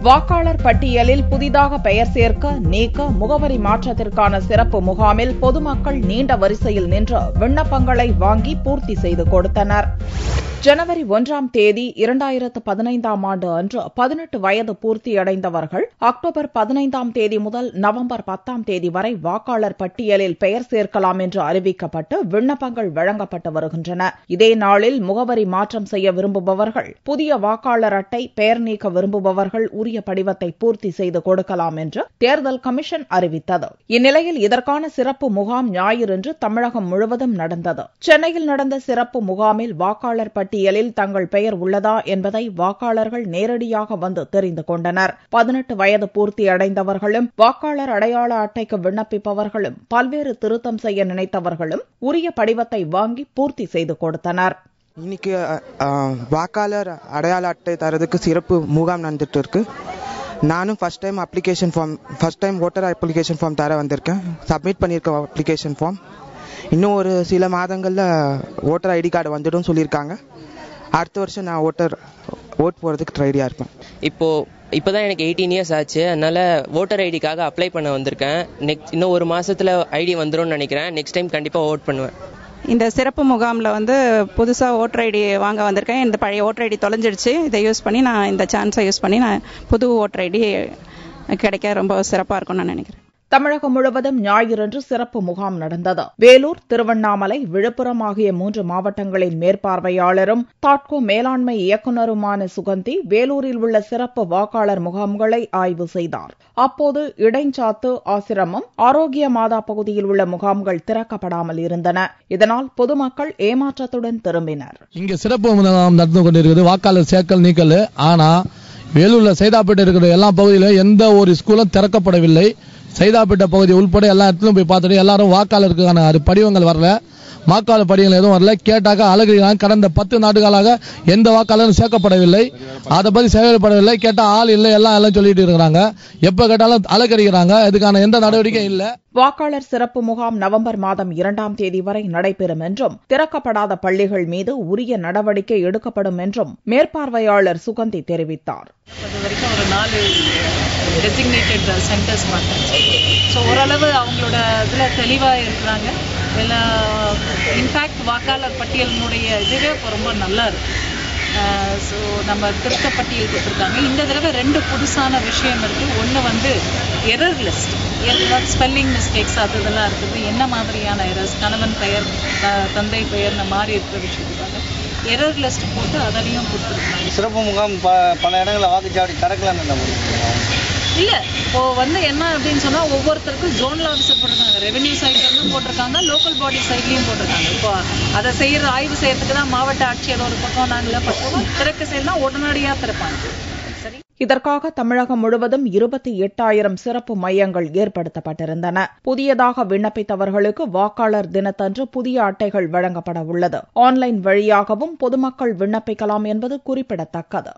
வாக்காளர் பட்டியலில் புதிதாக பெயர் சேர்க்க, நீக்க, முகவரி மாற்றத்திற்கான சிறப்பு முகாமில் பொதுமக்கள் நீண்ட வரிசையில் நின்று விண்ணப்பங்களை வாங்கி பூர்த்தி செய்து கொடுத்தனர். ஜனவரி 1ஆம் தேதி 2015ஆம் ஆண்டு அன்று 18 வயது பூர்த்தியடைந்தவர்கள் அக்டோபர் 15ஆம் தேதி முதல் நவம்பர் 10ஆம் தேதி வரை வாக்காளர் பட்டியலில் பெயர் சேர்க்கலாம் என்று அறிவிக்கப்பட்டு விண்ணப்பங்கள் வழங்கப்பட்டு வருகின்றன. இதே நாளில் முகவரி மாற்றம் செய்ய விரும்புபவர்கள், புதிய வாக்காளர் அட்டை, பெயர் நீக்க விரும்புபவர்கள் உரிய படிவத்தை பூர்த்தி செய்து கொடுக்கலாம் என்று தேர்தல் கமிஷன் அறிவித்தது. இந்நிலையில் இதற்கான சிறப்பு முகாம் ஞாயிறன்று தமிழகம் முழுவதும் நடந்தது. சென்னையில் நடந்த சிறப்பு முகாமில் வாக்காளர் பட்டியலில் தங்கள் பெயர் உள்ளதா என்பதை வாக்காளர்கள் நேரடியாக வந்து தெரிந்து கொண்டனர். 18 வயது பூர்த்தியடைந்தவர்களும், வாக்காளர் அடையாள அட்டைக்கு விண்ணப்பிப்பவர்களும், பல்வேறு திருத்தம் செய்ய நினைத்தவர்களும் உரிய படிவத்தை வாங்கி பூர்த்தி செய்து கொடுத்தனர். இன்னைக்கு வாக்காளர் அடையாள அட்டை தரதுக்கு சிறப்பு முகாம் நடந்துட்டு இருக்கு. நானும் first time voter application form தர வந்திருக்கேன். சப்மிட் பண்ணியிருக்க அப்ளிகேஷன் ஃபார்ம் இன்னும் ஒரு சில மாதங்களில் ஓட்டர் ஐடி கார்டு வந்துடும் சொல்லியிருக்காங்க. அடுத்த வருஷம் நான் ஓட் போகிறதுக்கு ரெடியாக இருப்பேன். இப்போதான் எனக்கு 18 இயர்ஸ் ஆச்சு. அதனால ஓட்டர் ஐடிக்காக அப்ளை பண்ண வந்திருக்கேன். இன்னும் ஒரு மாசத்துல ஐடி வந்துடும் நினைக்கிறேன். நெக்ஸ்ட் டைம் கண்டிப்பா ஓட் பண்ணுவேன். இந்த சிறப்பு முகாமில் புதுசா ஓட்டர் ஐடி வாங்க வந்திருக்கேன். இந்த பழைய ஓட்டர் ஐடி தொலைஞ்சிடுச்சு. இதை யூஸ் பண்ணி நான் இந்த சான்ஸை யூஸ் பண்ணி நான் புது ஓட்டர் ஐடி கிடைக்க ரொம்ப சிறப்பாக இருக்கும்னு நான் நினைக்கிறேன். தமிழகம் முழுவதும் ஞாயிறன்று சிறப்பு முகாம் நடந்தது. வேலூர், திருவண்ணாமலை, விழுப்புரம் ஆகிய 3 மாவட்டங்களின் மேற்பார்வையாளரும் தாட்கோ மேலாண்மை இயக்குநருமான சுகந்தி வேலூரில் உள்ள சிறப்பு வாக்காளர் முகாம்களை ஆய்வு செய்தார். அப்போது இடைஞ்சாத்து, ஆசிரமம், ஆரோக்கிய மாதா பகுதியில் உள்ள முகாம்கள் திறக்கப்படாமல் இருந்தன. இதனால் பொதுமக்கள் ஏமாற்றத்துடன் திரும்பினர். இங்க சிறப்பு முகாம் நடந்து கொண்டிருக்கிறது. வாக்காளர் சேர்க்கல், நீக்கல். ஆனா வேலூர்ல சைதாப்பேட்டை இருக்கிற எல்லா பகுதியிலும் எந்த ஒரு ஸ்கூலும் திறக்கப்படவில்லை. சைதாப்பேட்டை பகுதி உள்பட எல்லா இடத்திலும் போய் பார்த்துட்டு எல்லாரும் வாக்காளருக்கான படிவங்கள் வரல, வாக்காளர் படிவங்கள் எதுவும் வரல. கேட்டாக்க அலகரிக்கிறாங்க. கடந்த 10 நாட்களாக எந்த வாக்காளரும் சேர்க்கப்படவில்லை, அதை பத்தி செயல்படவில்லை. கேட்டா ஆள் இல்லை, எல்லாம் சொல்லிட்டு இருக்கிறாங்க. எப்ப கேட்டாலும் அலகரிக்கிறாங்க. இதுக்கான எந்த நடவடிக்கையும் இல்ல. வாக்காளர் சிறப்பு முகாம் நவம்பர் மாதம் 2ஆம் தேதி வரை நடைபெறும் என்றும், திறக்கப்படாத பள்ளிகள் மீது உரிய நடவடிக்கை எடுக்கப்படும் என்றும் மேற்பார்வையாளர் சுகந்தி தெரிவித்தார். ஒரு 4 டெசிக்னேட்டட் சென்டர்ஸ் பார்த்தாச்சு. ஸோ ஓரளவு அவங்களோட இதில் தெளிவாக இருக்கிறாங்க. இன்ஃபேக்ட் வாக்காளர் பட்டியலினுடைய இதுவே இப்போ ரொம்ப நல்லா இருக்கு. ஸோ நம்ம திருத்த பட்டியல் கொடுத்துருக்காங்க. இந்த தடவை 2 புதுசான விஷயம் இருக்குது. ஒன்று எரர் லிஸ்ட், ஸ்பெல்லிங் மிஸ்டேக்ஸ் அதெல்லாம் இருக்குது. என்ன மாதிரியான எரர்ஸ், கணவன் பெயர், தந்தை பெயர்னு மாறி இருக்கிற விஷயத்துக்காக எரர் லிஸ்ட் போட்டு அதனையும் கொடுத்துருக்காங்க. சிறப்பு முகாம் பல இடங்களில் வாக்குச்சாவடி திறக்கலான்னு இல்லை. இப்போ என்ன அப்படின்னு சொன்னால், ஒவ்வொருத்தருக்கும் ஜோனல் ஆஃபீஸர் போட்டிருக்காங்க, ரெவென்யூ சைட்லேருந்து போட்டிருக்காங்க, லோக்கல் பாடி சைட்லேயும் போட்டிருக்காங்க. இப்போ அதை ஆய்வு செய்யறதுக்கு தான் மாவட்ட ஆட்சியர் ஒரு பக்கம், நாங்கள் பக்கம் திறக்க செய்யலாம், உடனடியாக திறப்பாங்க. சரி. இதற்காக தமிழகம் முழுவதும் 28,000 சிறப்பு மையங்கள் ஏற்படுத்தப்பட்டிருந்தன. புதியதாக விண்ணப்பித்தவர்களுக்கு வாக்காளர் தினத்தன்று புதிய அட்டைகள் வழங்கப்பட உள்ளது. ஆன்லைன் வழியாகவும் பொதுமக்கள் விண்ணப்பிக்கலாம் என்பது குறிப்பிடத்தக்கது.